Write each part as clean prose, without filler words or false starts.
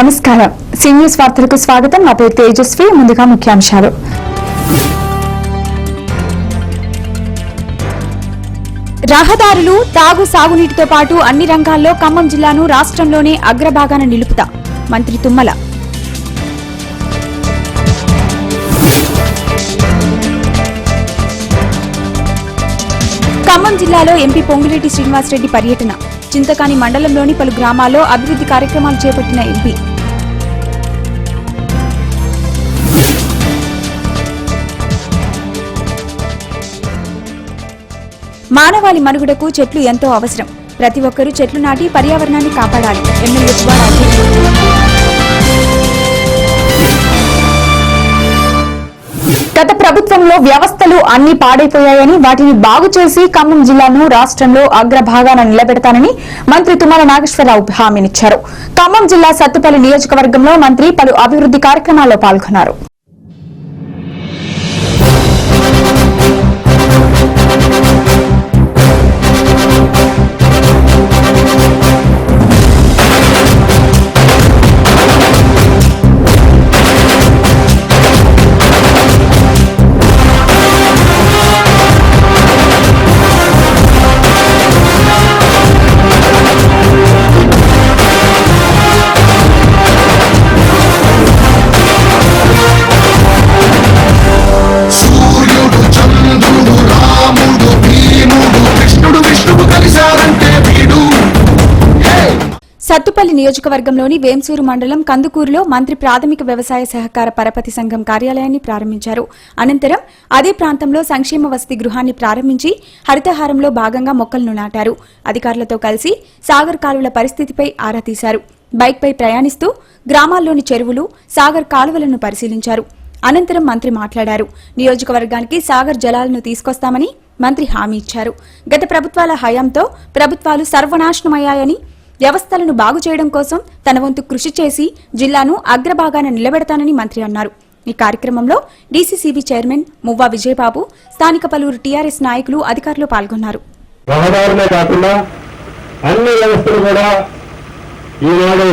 నమస్కారం. సీనియర్స్ వార్తలకు స్వాగతం. నా పేరు తేజస్వి. ముందుగా ముఖ్యాంశాలు. రహదారులు, తాగు, సాగునీటితో పాటు అన్ని రంగాల్లో ఖమ్మం జిల్లాను రాష్ట్రంలోనే అగ్రభాగాన నిలుపుతా మంత్రి తుమ్మల. ఖమ్మం జిల్లాలో ఎంపీ పొంగులేటి శ్రీనివాసరెడ్డి పర్యటన. చింతకాని మండలంలోని పలు గ్రామాల్లో అభివృద్ధి కార్యక్రమాలు చేపట్టిన ఎంపీ. మానవాళి మనుగడకు చెట్లు ఎంతో అవసరం. ప్రతి ఒక్కరూ చెట్లు నాటి పర్యావరణాన్ని కాపాడాలి. ఎమ్మెల్యే శుభారాజు. గత ప్రభుత్వంలో వ్యవస్థలు అన్ని పాడైపోయాయని, వాటిని బాగు చేసి ఖమ్మం జిల్లాను రాష్ట్రంలో అగ్రభాగాన నిలబెడతానని మంత్రి తుమ్మల నాగేశ్వరరావు హామీనిచ్చారు. ఖమ్మం జిల్లా సత్తుపల్లి నియోజకవర్గంలో మంత్రి పలు అభివృద్ధి కార్యక్రమాల్లో పాల్గొన్నారు. సత్తుపల్లి నియోజకవర్గంలోని వేంసూరు మండలం కందుకూరులో మంత్రి ప్రాథమిక వ్యవసాయ సహకార పరపతి సంఘం కార్యాలయాన్ని ప్రారంభించారు. అనంతరం అదే ప్రాంతంలో సంక్షేమ వసతి గృహాన్ని ప్రారంభించి హరితహారంలో భాగంగా మొక్కలను నాటారు. అధికారులతో కలిసి సాగర్ కాలువల పరిస్థితిపై ఆరా తీశారు. బైక్పై ప్రయాణిస్తూ గ్రామాల్లోని చెరువులు, సాగర్ కాలువలను పరిశీలించారు. అనంతరం మంత్రి మాట్లాడారు. నియోజకవర్గానికి సాగర్ జలాలను తీసుకొస్తామని మంత్రి హామీ ఇచ్చారు. గత ప్రభుత్వాల హయాంతో ప్రభుత్వాలు సర్వనాశనమయ్యాయని, వ్యవస్థలను బాగు చేయడం కోసం తన వంతు కృషి చేసి జిల్లాను అగ్రభాగాన నిలబెడతానని మంత్రి అన్నారు. ఈ కార్యక్రమంలో డీసీసీబీ చైర్మన్ మువ్వా విజయబాబు, స్థానిక పలువురు టీఆర్ఎస్ నాయకులు, అధికారులు పాల్గొన్నారు. రహదారులే కాకుండా అన్ని వ్యవస్థలు కూడా ఈనాడు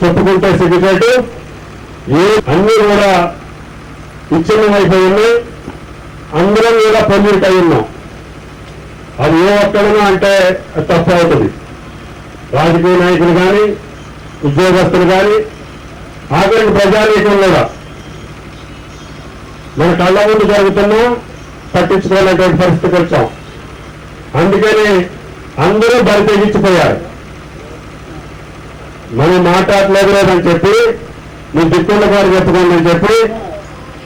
చెప్పుకుంటే సిగ్గుచేటు, అన్ని కూడా విచ్ఛిన్నమైపోయి అందరం కూడా పొందిట్ అయి ఉన్నాం. అది ఏ ఒక్కడనా అంటే తప్పు అవుతుంది. రాజకీయ నాయకులు కానీ, ఉద్యోగస్తులు కానీ, ఆఖరికి ప్రజానీకం కూడా మన కళ్ళ ముందు జరుగుతున్నా పట్టించుకోలేటువంటి పరిస్థితికి వచ్చాం. అందుకని అందరూ బరి తెగించిపోయారు. మనం మాట్లాడలేదని చెప్పి, మీ దిక్కుల గారు చెప్పుకోండి అని చెప్పి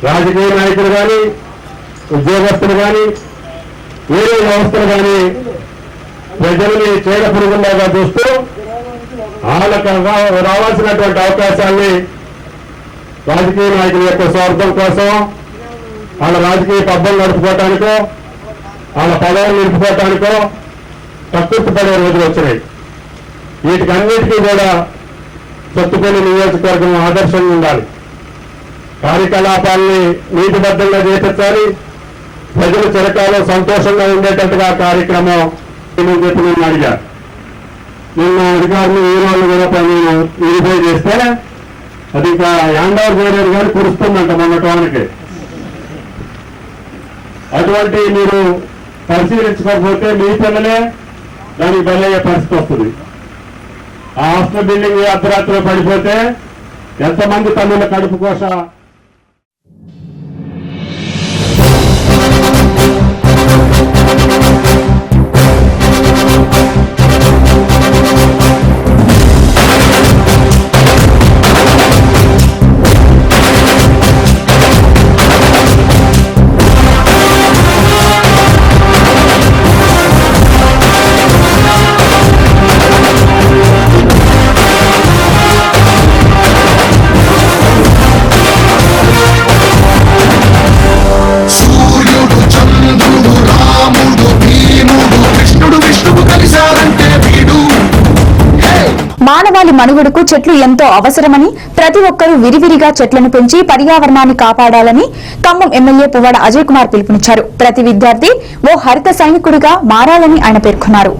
రాజకీయ నాయకులు కానీ, ఉద్యోగస్తులు కానీ, వేరే వ్యవస్థలు కానీ ప్రజల్ని చీడ పురుగులాగా చూస్తూ వాళ్ళకు రావాల్సినటువంటి అవకాశాన్ని రాజకీయ నాయకుల యొక్క స్వార్థం కోసం, వాళ్ళ రాజకీయ పబ్బం నడుపుకోవటానికో, వాళ్ళ పదవులు నిలుపుకోవటానికో తక్కువ రోజులు వచ్చినాయి. వీటికన్నిటికీ కూడా సత్తుపల్లి నియోజకవర్గం ఆదర్శంగా ఉండాలి. కార్యకలాపాలని నీతిబద్ధంగా చేపించాలి. ప్రజలు చిరకాలం సంతోషంగా ఉండేటట్టుగా కార్యక్రమం చెప్పి నేను అడిగా. నిన్న అధికారులు ఈ రోజు కూడా నేను వెరిఫై చేస్తే అది ఇంకా యాండవర్ చేయలేదు కానీ కురుస్తుందంట మొన్నటానికి. అటువంటి మీరు పరిశీలించకపోతే మీ పిల్లలే దానికి బలయ్యే పరిస్థితి వస్తుంది. ఆ హాస్టల్ బిల్డింగ్ అర్ధరాత్రిలో పడిపోతే ఎంతమంది తల్లుల కడుపు కోస మానవాళి మనుగడకు చెట్లు ఎంతో అవసరమని ప్రతి ఒక్కరూ విరివిరిగా చెట్లను పెంచి పర్యావరణాన్ని కాపాడాలని ఖమ్మం ఎమ్మెల్యే పువ్వాడ అజయ్ కుమార్ పిలుపునిచ్చారు. ప్రతి విద్యార్థి ఓ హరిత సైనికుడిగా మారాలని ఆయన పేర్కొన్నారు.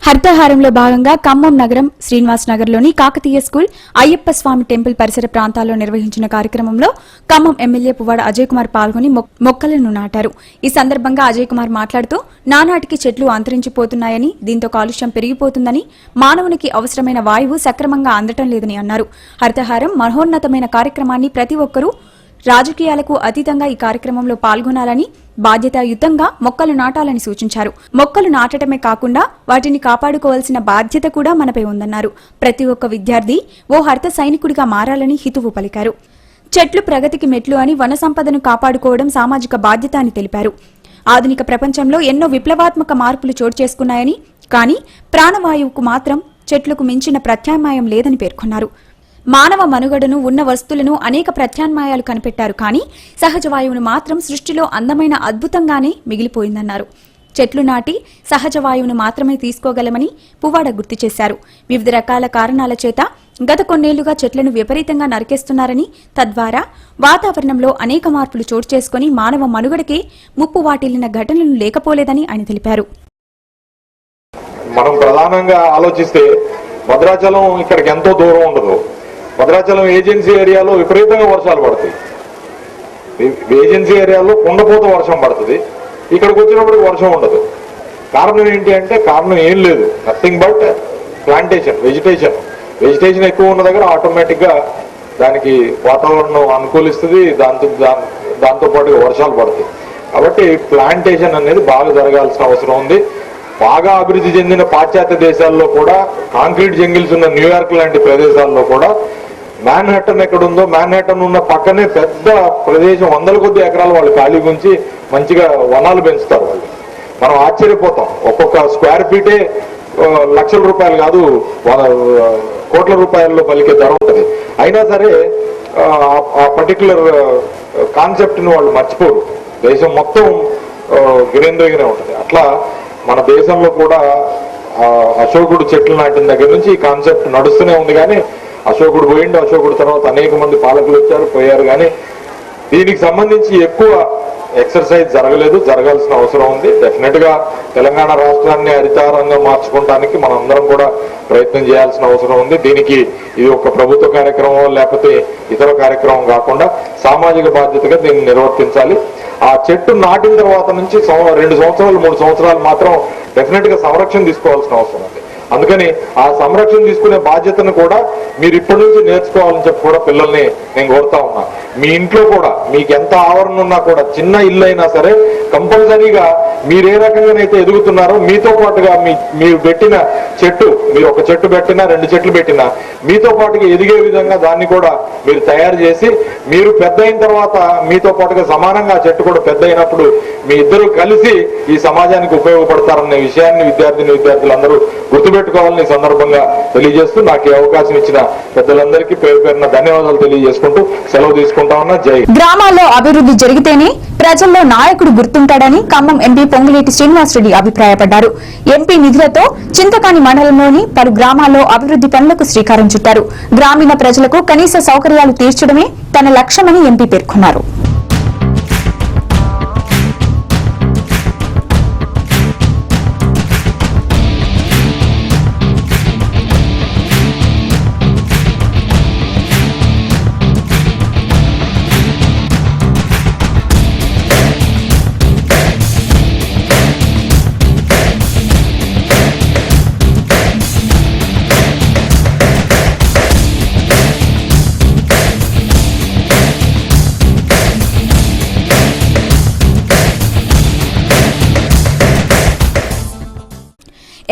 హరితహారంలో భాగంగా ఖమ్మం నగరం శ్రీనివాస్ నగర్లోని కాకతీయ స్కూల్, అయ్యప్ప స్వామి టెంపుల్ పరిసర ప్రాంతాల్లో నిర్వహించిన కార్యక్రమంలో ఖమ్మం ఎమ్మెల్యే పువ్వాడ అజయ్ కుమార్ పాల్గొని మొక్కలను నాటారు. ఈ సందర్భంగా అజయ్ కుమార్ మాట్లాడుతూ నానాటికి చెట్లు అంతరించిపోతున్నాయని, దీంతో కాలుష్యం పెరిగిపోతుందని, మానవునికి అవసరమైన వాయువు సక్రమంగా అందటం లేదని అన్నారు. హరితహారం మహోన్నతమైన కార్యక్రమాన్ని ప్రతి ఒక్కరూ రాజకీయాలకు అతీతంగా ఈ కార్యక్రమంలో పాల్గొనాలని, బాధ్యతాయుతంగా మొక్కలు నాటాలని సూచించారు. మొక్కలు నాటడమే కాకుండా వాటిని కాపాడుకోవాల్సిన బాధ్యత కూడా మనపై ఉందన్నారు. ప్రతి ఒక్క విద్యార్థి ఓ హరిత సైనికుడిగా మారాలని హితువు పలికారు. చెట్లు ప్రగతికి మెట్లు అని, వన సంపదను కాపాడుకోవడం సామాజిక బాధ్యత అని తెలిపారు. ఆధునిక ప్రపంచంలో ఎన్నో విప్లవాత్మక మార్పులు చోటు చేసుకున్నాయని, కానీ ప్రాణవాయువుకు మాత్రం చెట్లకు మించిన ప్రత్యామ్నాయం లేదని పేర్కొన్నారు. మానవ మనుగడను, ఉన్న వస్తువులను అనేక ప్రత్యామ్నాయాలు కనిపెట్టారు, కానీ సహజ వాయువును మాత్రం సృష్టిలో అందమైన అద్భుతంగానే మిగిలిపోయిందన్నారు. చెట్లు నాటి సహజ వాయువును మాత్రమే తీసుకోగలమని పువ్వాడ గుర్తు చేశారు. వివిధ రకాల కారణాల చేత గత కొన్నేళ్లుగా చెట్లను విపరీతంగా నరికేస్తున్నారని, తద్వారా వాతావరణంలో అనేక మార్పులు చోటు చేసుకుని మానవ మనుగడకే ముప్పు వాటిల్లిన ఘటనలు లేకపోలేదని ఆయన తెలిపారు. మనం ప్రధానంగా ఆలోచిస్తే భద్రాచలం ఇక్కడికి ఎంతో దూరం ఉండదు. భద్రాచలం ఏజెన్సీ ఏరియాలో విపరీతంగా వర్షాలు పడతాయి. ఏజెన్సీ ఏరియాలో కుండపోత వర్షం పడుతుంది. ఇక్కడికి వచ్చినప్పుడు వర్షం ఉండదు. కారణం ఏంటి అంటే, కారణం ఏం లేదు, నథింగ్ బట్ ప్లాంటేషన్, వెజిటేషన్ ఎక్కువ ఉన్న దగ్గర ఆటోమేటిక్గా దానికి వాతావరణం అనుకూలిస్తుంది, దాంతోపాటుగా వర్షాలు పడతాయి. కాబట్టి ప్లాంటేషన్ అనేది బాగా జరగాల్సిన అవసరం ఉంది. బాగా అభివృద్ధి చెందిన పాశ్చాత్య దేశాల్లో కూడా, కాంక్రీట్ జంగిల్స్ ఉన్న న్యూయార్క్ లాంటి ప్రదేశాల్లో కూడా, మ్యాన్హాటన్ ఎక్కడుందో మ్యాన్హాటన్ ఉన్న పక్కనే పెద్ద ప్రదేశం, వందల కొద్ది ఎకరాలు వాళ్ళు ఖాళీ గుంచి మంచిగా వనాలు పెంచుతారు వాళ్ళు. మనం ఆశ్చర్యపోతాం. ఒక్కొక్క స్క్వేర్ ఫీటే లక్షల రూపాయలు కాదు, కోట్ల రూపాయల్లో పలికే ధర ఉంటుంది. అయినా సరే ఆ పర్టికులర్ కాన్సెప్ట్ని వాళ్ళు మర్చిపోరు. దేశం మొత్తం గ్రీనరీగానే ఉంటుంది. అట్లా మన దేశంలో కూడా అశోకుడు చెట్లు నాటిన దగ్గర నుంచి ఈ కాన్సెప్ట్ నడుస్తూనే ఉంది. కానీ అశోకుడు పోయిండు, అశోకుడు తర్వాత అనేక మంది పాలకులు వచ్చారు, పోయారు. కానీ దీనికి సంబంధించి ఎక్కువ ఎక్సర్సైజ్ జరగలేదు, జరగాల్సిన అవసరం ఉంది. డెఫినెట్ గా తెలంగాణ రాష్ట్రాన్ని హరితహారంగా మార్చుకోవడానికి మనందరం కూడా ప్రయత్నం చేయాల్సిన అవసరం ఉంది. దీనికి ఇది ఒక ప్రభుత్వ కార్యక్రమం లేకపోతే ఇతర కార్యక్రమం కాకుండా సామాజిక బాధ్యతగా దీన్ని నిర్వర్తించాలి. ఆ చెట్టు నాటిన తర్వాత నుంచి 2 సంవత్సరాలు 3 సంవత్సరాలు మాత్రం డెఫినెట్ గా సంరక్షణ తీసుకోవాల్సిన అవసరం ఉంది. అందుకని ఆ సంరక్షణ తీసుకునే బాధ్యతను కూడా మీరు ఇప్పటి నుంచి నేర్చుకోవాలని చెప్పి కూడా పిల్లల్ని నేను కోరుతా ఉన్నా. మీ ఇంట్లో కూడా మీకు ఎంత ఆవరణ ఉన్నా కూడా, చిన్న ఇల్లు అయినా సరే కంపల్సరీగా మీరు ఏ రకంగానైతే ఎదుగుతున్నారో మీతో పాటుగా మీరు పెట్టిన చెట్టు, మీరు ఒక చెట్టు పెట్టినా 2 చెట్లు పెట్టినా మీతో పాటుగా ఎదిగే విధంగా దాన్ని కూడా మీరు తయారు చేసి, మీరు పెద్ద అయిన తర్వాత మీతో పాటుగా సమానంగా చెట్టు కూడా పెద్ద అయినప్పుడు మీ ఇద్దరు కలిసి ఈ సమాజానికి ఉపయోగపడతారనే విషయాన్ని విద్యార్థులందరూ గుర్తుపెట్టుకోవాలని ఈ సందర్భంగా తెలియజేస్తూ, నాకు ఈ అవకాశం ఇచ్చిన పెద్దలందరికీ పేరు పేరున ధన్యవాదాలు తెలియజేసుకుంటూ సెలవు తీసుకుంటా ఉన్నా. జై. గ్రామాల్లో అభివృద్ధి జరిగితేనే ప్రజల్లో నాయకుడు గుర్తుంటాడని ఖమ్మం ఎంపీ పొంగులేటి శ్రీనివాసరెడ్డి అభిప్రాయపడ్డారు. ఎంపీ నిధులతో చింతకాని మండలంలోని పలు గ్రామాల్లో అభివృద్ధి పనులకు శ్రీకారం చుట్టారు. గ్రామీణ ప్రజలకు కనీస సౌకర్యాలు తీర్చడమే తన లక్ష్యమని ఎంపీ పేర్కొన్నారు.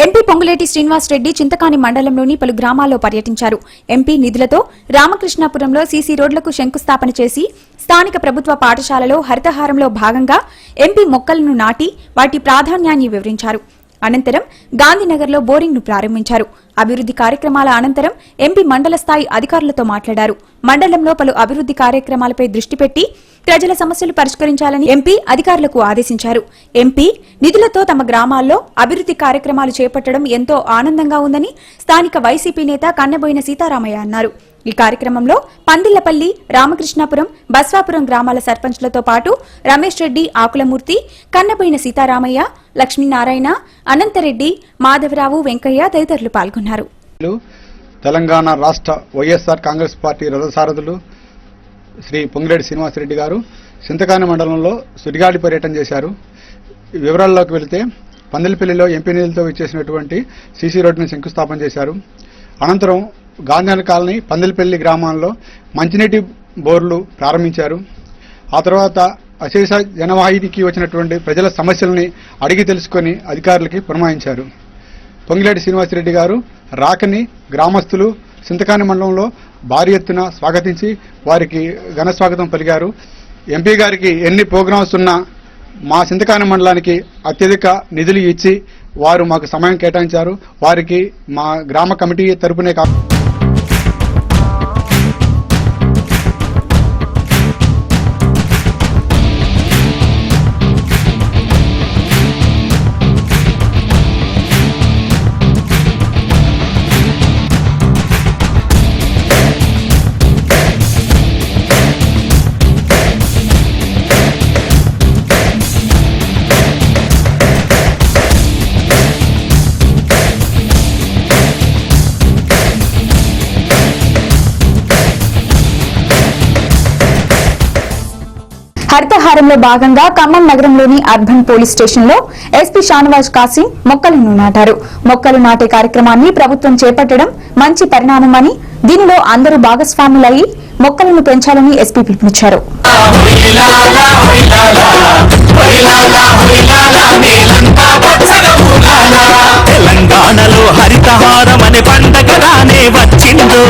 ఎంపీ పొంగులేటి శ్రీనివాసరెడ్డి చింతకాని మండలంలోని పలు గ్రామాల్లో పర్యటించారు. ఎంపీ నిధులతో రామకృష్ణాపురంలో సీసీ రోడ్లకు శంకుస్థాపన చేసి స్థానిక ప్రభుత్వ పాఠశాలలో హరితహారంలో భాగంగా ఎంపీ మొక్కలను నాటి వాటి ప్రాధాన్యాన్ని వివరించారు. అనంతరం గాంధీనగర్లో బోరింగ్ను ప్రారంభించారు. అభివృద్ధి కార్యక్రమాల అనంతరం ఎంపీ మండల స్థాయి అధికారులతో మాట్లాడారు. మండలంలో పలు అభివృద్ధి కార్యక్రమాలపై దృష్టి పెట్టి ప్రజల సమస్యలు పరిష్కరించాలని ఎంపీ అధికారులకు ఆదేశించారు. ఎంపీ నిధులతో తమ గ్రామాల్లో అభివృద్ది కార్యక్రమాలు చేపట్టడం ఎంతో ఆనందంగా ఉందని స్థానిక వైసీపీ నేత కన్నబోయిన సీతారామయ్య అన్నారు. ఈ కార్యక్రమంలో పందిళ్లపల్లి, రామకృష్ణాపురం, బస్వాపురం గ్రామాల సర్పంచ్లతో పాటు రమేష్ రెడ్డి, ఆకులమూర్తి, కన్నబోయిన సీతారామయ్య, లక్ష్మీనారాయణ, అనంతరెడ్డి, మాధవరావు, వెంకయ్య తదితరులు పాల్గొన్నారు. తెలంగాణ రాష్ట్ర వైఎస్ఆర్ కాంగ్రెస్ పార్టీ రథసారథులు శ్రీ పొంగిరెడ్డి శ్రీనివాసరెడ్డి గారు చింతకాని మండలంలో సుడిగాలి పర్యటన చేశారు. వివరాల్లోకి వెళితే పందిలపల్లిలో ఎంపీ నిధులతో ఇచ్చేసినటువంటి సీసీ రోడ్డును శంకుస్థాపన చేశారు. అనంతరం గాంధీ కాలనీ, పందిలపల్లి గ్రామాల్లో మంచినీటి బోర్లు ప్రారంభించారు. ఆ తర్వాత అశేష జనవాహినికి వచ్చినటువంటి ప్రజల సమస్యలని అడిగి తెలుసుకొని అధికారులకి పురమాయించారు. పొంగిరెడ్డి శ్రీనివాసరెడ్డి గారు రాకని గ్రామస్తులు చింతకాని మండలంలో భారీ ఎత్తున స్వాగతించి వారికి ఘన స్వాగతం పలికారు. ఎంపీ గారికి ఎన్ని ప్రోగ్రామ్స్ ఉన్నా మా చింతకాని మండలానికి అత్యధిక నిధులు ఇచ్చి వారు మాకు సమయం కేటాయించారు. వారికి మా గ్రామ కమిటీ తరపునే హరితహారంలో భాగంగా ఖమ్మం నగరంలోని అర్బన్ పోలీస్ స్టేషన్లో ఎస్పీ షానవాజ్ కాసిం మొక్కలను నాటారు. మొక్కలు నాటే కార్యక్రమాన్ని ప్రభుత్వం చేపట్టడం మంచి పరిణామమని, దీనిలో అందరూ భాగస్వాములయ్యి మొక్కలను పెంచాలని ఎస్పీ పిలుపునిచ్చారు. తెలంగాణలో హరితహారం అనే పండగ రానే వచ్చిందో,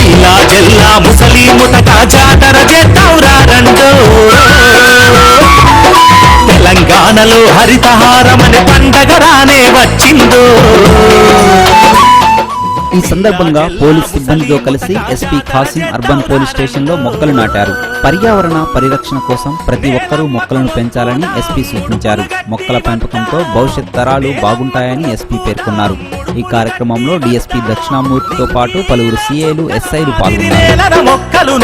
ఇలా జిల్లా ముసలి ముతక జాతర చేద్దాంరా రండో. తెలంగాణలో హరితహారం అనే పండగ రానే వచ్చిందో. ఈ సందర్భంగా పోలీస్ సిబ్బందితో కలిసి SP Khasim urban police station లో మొక్కలు నాటారు. పర్యావరణ పరిరక్షణ కోసం ప్రతి ఒక్కరూ మొక్కలను పెంచాలని ఎస్పీ సూచించారు. మొక్కల పెంపకంతో భవిష్యత్ తరాలు బాగుంటాయని ఎస్పీ పేర్కొన్నారు. ఈ కార్యక్రమంలో డీఎస్పీ దక్షిణామూర్తితో పాటు పలువురు సీఏలు, ఎస్ఐలు పాల్గొన్నారు. మొక్కలు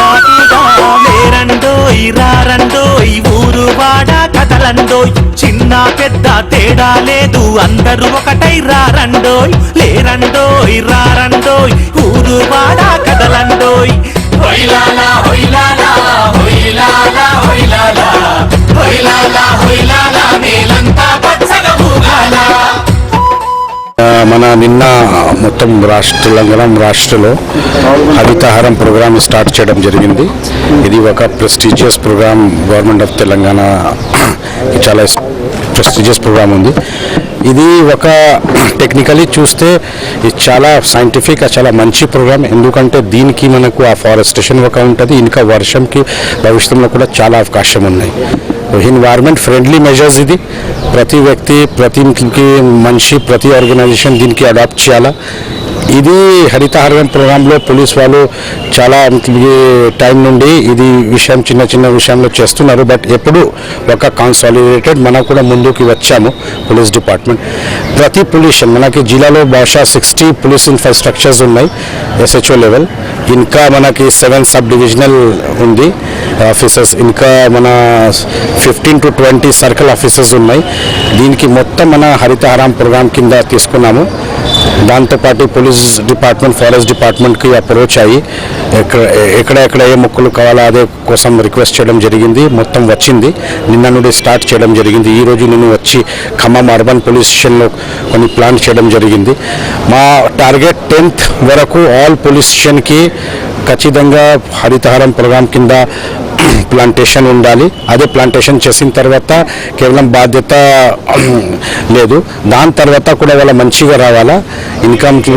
ఊరు వాడ కదలండోయ్, చిన్న పెద్ద తేడా లేదు, అందరూ ఒకటై రారండోయ్, లేరండోయ్ రారండోయ్, ఊరు వాడ కదలండోయ్. హొయ్లాలా హొయ్లాలా హొయ్లాలా హొయ్లాలా హొయ్లాలా హొయ్లాలా నేలంతా పచ్చగా ఊగాలా. మన నిన్న మొత్తం తెలంగాణ రాష్ట్రంలో హరితహారం ప్రోగ్రామ్ స్టార్ట్ చేయడం జరిగింది. ఇది ఒక prestigious programme. Government of Telangana చాలా ప్రెస్టీజియస్ ప్రోగ్రామ్ ఉంది. ఇది ఒక టెక్నికలీ చూస్తే ఇది చాలా సైంటిఫిక్, చాలా మంచి ప్రోగ్రామ్. ఎందుకంటే దీనికి మనకు ఆ ఫారెస్టేషన్ ఒక ఉంటుంది, ఇంకా వర్షంకి భవిష్యత్తులో కూడా చాలా అవకాశం ఉన్నాయి. ఎన్వైరన్మెంట్ ఫ్రెండ్లీ మెజర్స్ ఇది. ప్రతి వ్యక్తి, ప్రతి మనిషి, ప్రతి ఆర్గనైజేషన్ దీనికి అడాప్ట్ చేయాలా. ఇది హరితహారం ప్రోగ్రాంలో పోలీస్ వాళ్ళు చాలా టైం నుండి ఇది విషయం చిన్న చిన్న విషయంలో చేస్తున్నారు. బట్ ఎప్పుడు ఒక కన్సాలిడేటెడ్ మనం కూడా ముందుకు వచ్చాము. పోలీస్ డిపార్ట్మెంట్ ప్రతి పోలీస్ మనకి జిల్లాలో బహుశా 60 పోలీస్ ఇన్ఫ్రాస్ట్రక్చర్స్ ఉన్నాయి ఎస్హెచ్ఓ లెవెల్. ఇంకా మనకి 7 సబ్ డివిజనల్ ఉంది ఆఫీసర్స్. ఇంకా మన 15 to 20 సర్కిల్ ఆఫీసర్స్ ఉన్నాయి. దీనికి మొత్తం మన హరితహారం ప్రోగ్రాం కింద తీసుకున్నాము. దాంతోపాటు పోలీస్ డిపార్ట్మెంట్, ఫారెస్ట్ డిపార్ట్మెంట్కి అప్రోచ్ అయ్యి ఎక్కడ ఏ మొక్కలు కావాలో అదే కోసం రిక్వెస్ట్ చేయడం జరిగింది. మొత్తం వచ్చింది. నిన్న నుండి స్టార్ట్ చేయడం జరిగింది. ఈరోజు నేను వచ్చి ఖమ్మం అర్బన్ పోలీస్ స్టేషన్లో కొన్ని ప్లాన్ చేయడం జరిగింది. మా టార్గెట్ 10th వరకు ఆల్ పోలీస్ స్టేషన్కి ఖచ్చితంగా హరితహారం ప్రోగ్రాం కింద ప్లాంటేషన్ ఉండాలి. అదే ప్లాంటేషన్ చేసిన తర్వాత కేవలం బాధ్యత లేదు, దాని తర్వాత కూడా వాళ్ళ మంచిగా రావాలా, ఇన్కమ్కి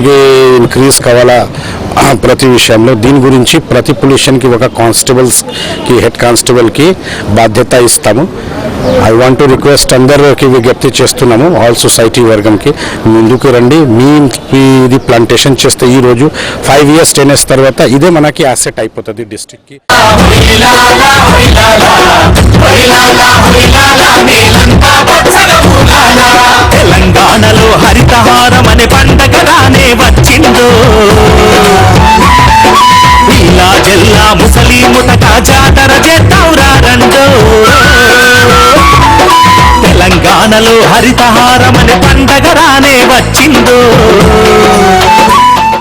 ఇంక్రీజ్ కావాలా, ప్రతి విషయంలో దీని గురించి ప్రతి పొల్యూషన్కి ఒక కానిస్టేబుల్స్కి హెడ్ కానిస్టేబుల్కి బాధ్యత ఇస్తాము. ఐ వాంట్ టు రిక్వెస్ట్ అందరికి విజ్ఞప్తి చేస్తున్నాము, ఆల్ సొసైటీ వర్గంకి ముందుకు రండి. ఇది ప్లాంటేషన్ చేస్తే ఈరోజు 5 years 10 years తర్వాత ఇదే మనకి అసెట్ అయిపోతుంది డిస్ట్రిక్ట్కి. తెలంగాణలో హరితహారం అనే పండగ రానే వచ్చిందో, ఇలా జిల్లా ముసలి ముతక జాతర చేద్దాంరా రండో. తెలంగాణలో హరితహారం అనే పండగ రానే వచ్చిందో.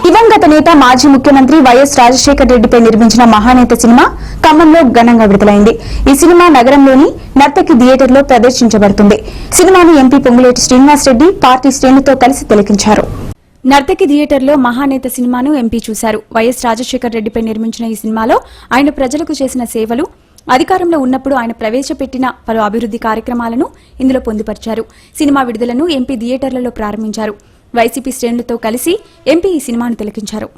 దివంగత నేత మాజీ ముఖ్యమంత్రి వైఎస్ రాజశేఖర రెడ్డిపై నిర్మించిన మహానేత సినిమా ఖమ్మంలో ఘనంగా విడుదలైంది. ఈ సినిమా నగరంలోని నర్తకి థియేటర్లో ప్రదర్శించబడుతుంది. సినిమాను ఎంపీ పొంగులేటి శ్రీనివాసరెడ్డి పార్టీ శ్రేణులతో కలిసి తిలకించారు. నర్తకి థియేటర్లో మహానేత సినిమాను ఎంపీ చూశారు. వైఎస్ రాజశేఖర రెడ్డిపై నిర్మించిన ఈ సినిమాలో ఆయన ప్రజలకు చేసిన సేవలు, అధికారంలో ఉన్నప్పుడు ఆయన ప్రవేశపెట్టిన పలు అభివృద్ది కార్యక్రమాలను ఇందులో పొందుపరిచారు. సినిమా విడుదలను ఎంపీ థియేటర్లలో ప్రారంభించారు. వైసీపీ శ్రేణులతో కలిసి ఎంపీ ఈ సినిమాను తిలకించారు.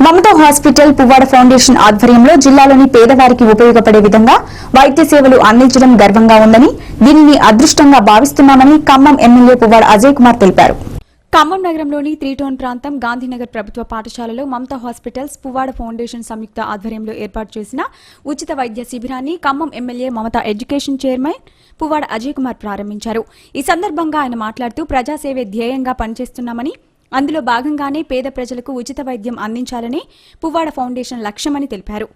మమతా హాస్పిటల్ పువ్వాడ ఫౌండేషన్ ఆధ్వర్యంలో జిల్లాలోని పేదవారికి ఉపయోగపడే విధంగా వైద్య సేవలు అందించడం గర్వంగా ఉందని, దీనిని అదృష్టంగా భావిస్తున్నామని ఖమ్మం ఎమ్మెల్యే పువ్వాడ అజయ్ కుమార్ తెలిపారు. ఖమ్మం నగరంలోని 3 టౌన్ ప్రాంతం గాంధీనగర్ ప్రభుత్వ పాఠశాలలో మమతా హాస్పిటల్స్ పువ్వాడ ఫౌండేషన్ సంయుక్త ఆధ్వర్యంలో ఏర్పాటు చేసిన ఉచిత వైద్య శిబిరాన్ని Khammam MLA Mamata education chairman Puvvada Ajay Kumar ప్రారంభించారు. ఈ సందర్భంగా ఆయన మాట్లాడుతూ ప్రజాసేవే ధ్యేయంగా పనిచేస్తున్నామని, అందులో భాగంగానే పేద ప్రజలకు ఉచిత వైద్యం అందించాలని పువ్వాడ ఫౌండేషన్ లక్ష్యమని తెలిపారు.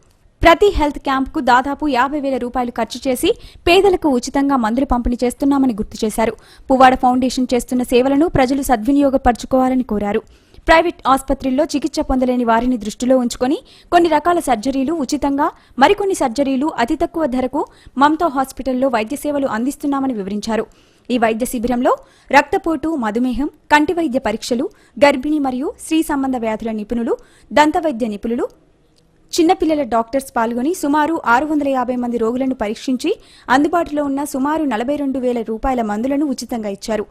ప్రతి హెల్త్ క్యాంపుకు దాదాపు 50,000 రూపాయలు ఖర్చు చేసి పేదలకు ఉచితంగా మందులు పంపిణీ చేస్తున్నామని గుర్తు చేశారు. పువ్వాడ ఫౌండేషన్ చేస్తున్న సేవలను ప్రజలు సద్వినియోగపరచుకోవాలని కోరారు. ప్రైవేట్ ఆసుపత్రుల్లో చికిత్స పొందలేని వారిని దృష్టిలో ఉంచుకొని కొన్ని రకాల సర్జరీలు ఉచితంగా, మరికొన్ని సర్జరీలు అతి తక్కువ ధరకు మమతా హాస్పిటల్లో వైద్య సేవలు అందిస్తున్నామని వివరించారు. ఈ వైద్య శిబిరంలో రక్తపోటు, మధుమేహం, కంటి వైద్య పరీక్షలు, గర్భిణీ మరియు స్త్రీ సంబంధ వ్యాధుల నిపుణులు, దంతవైద్య నిపుణులు, చిన్నపిల్లల డాక్టర్స్ పాల్గొని సుమారు 650 మంది రోగులను పరీక్షించి అందుబాటులో ఉన్న సుమారు 42,000 రూపాయల మందులను ఉచితంగా ఇచ్చారు.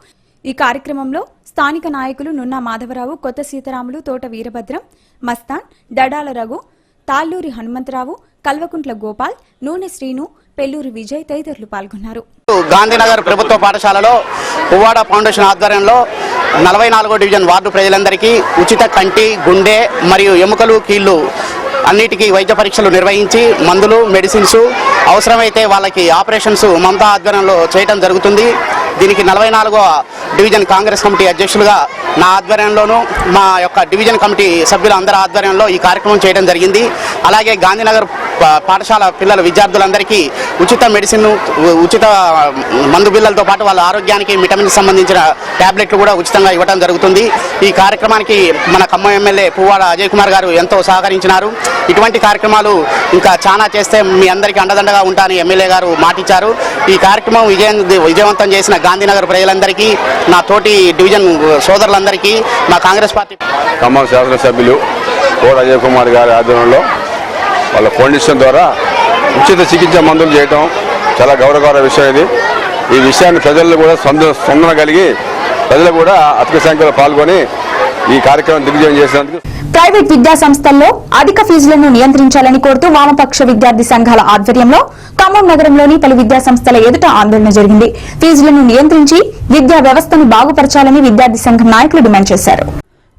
ఈ కార్యక్రమంలో స్థానిక నాయకులు నున్నా మాధవరావు, కొత్త సీతారాములు, తోట వీరభద్రం, మస్తాన్, దడాల రఘు, తాళ్లూరి హనుమంతరావు, కల్వకుంట్ల గోపాల్, నూనె శ్రీను, పెల్లూరి విజయ్ తదితరులు పాల్గొన్నారు. గాంధీనగర్ ప్రభుత్వ పాఠశాలలో పువ్వాడ ఫౌండేషన్ ఆధ్వర్యంలో 44వ డివిజన్ వార్డు ప్రజలందరికీ ఉచిత కంటి, గుండె మరియు ఎముకలు, కీళ్లు అన్నిటికీ వైద్య పరీక్షలు నిర్వహించి మందులు, మెడిసిన్స్, అవసరమైతే వాళ్ళకి ఆపరేషన్స్ మమతా ఆధ్వర్యంలో చేయడం జరుగుతుంది. దీనికి 44వ డివిజన్ కాంగ్రెస్ కమిటీ అధ్యక్షులుగా నా ఆధ్వర్యంలోనూ మా యొక్క డివిజన్ కమిటీ సభ్యుల అందరి ఆధ్వర్యంలో ఈ కార్యక్రమం చేయడం జరిగింది. అలాగే గాంధీనగర్ పాఠశాల పిల్లల విద్యార్థులందరికీ ఉచిత మెడిసిన్, ఉచిత మందు బిల్లలతో పాటు వాళ్ళ ఆరోగ్యానికి విటమిన్ సంబంధించిన ట్యాబ్లెట్లు కూడా ఉచితంగా ఇవ్వడం జరుగుతుంది. ఈ కార్యక్రమానికి మన ఖమ్మం ఎమ్మెల్యే పువ్వాడ అజయ్ కుమార్ గారు ఎంతో సహకరించినారు. ఇటువంటి కార్యక్రమాలు ఇంకా చాలా చేస్తే మీ అందరికీ అండదండగా ఉంటానని ఎమ్మెల్యే గారు మాటిచ్చారు. ఈ కార్యక్రమం విజయవంతం చేసిన గాంధీనగర్ ప్రజలందరికీ, నా తోటి డివిజన్ సోదరులందరికీ, మా కాంగ్రెస్ పార్టీ ఖమ్మం శాసనసభ్యులు పువ్వాడ అజయ్ కుమార్ గారి ఆధ్వర్యంలో వాళ్ళ ఫౌండేషన్ ద్వారా ఉచిత చికిత్స మందులు చేయటం చాలా గౌరవకర విషయం. ఇది ఈ విషయాన్ని ప్రజలు కూడా స్పందన కలిగి ప్రజలు కూడా అధిక సంఖ్యలో పాల్గొని ఈ కార్యక్రమం దిగ్విజయం చేసినందుకు. ప్రైవేట్ విద్యా సంస్థల్లో అధిక ఫీజులను నియంత్రించాలని కోరుతూ వామపక్ష విద్యార్థి సంఘాల ఆధ్వర్యంలో ఖమ్మం నగరంలోని పలు విద్యా సంస్థల ఎదుట ఆందోళన జరిగింది. ఫీజులను నియంత్రించి విద్యా వ్యవస్థను బాగుపరచాలని విద్యార్థి సంఘం నాయకులు డిమాండ్ చేశారు.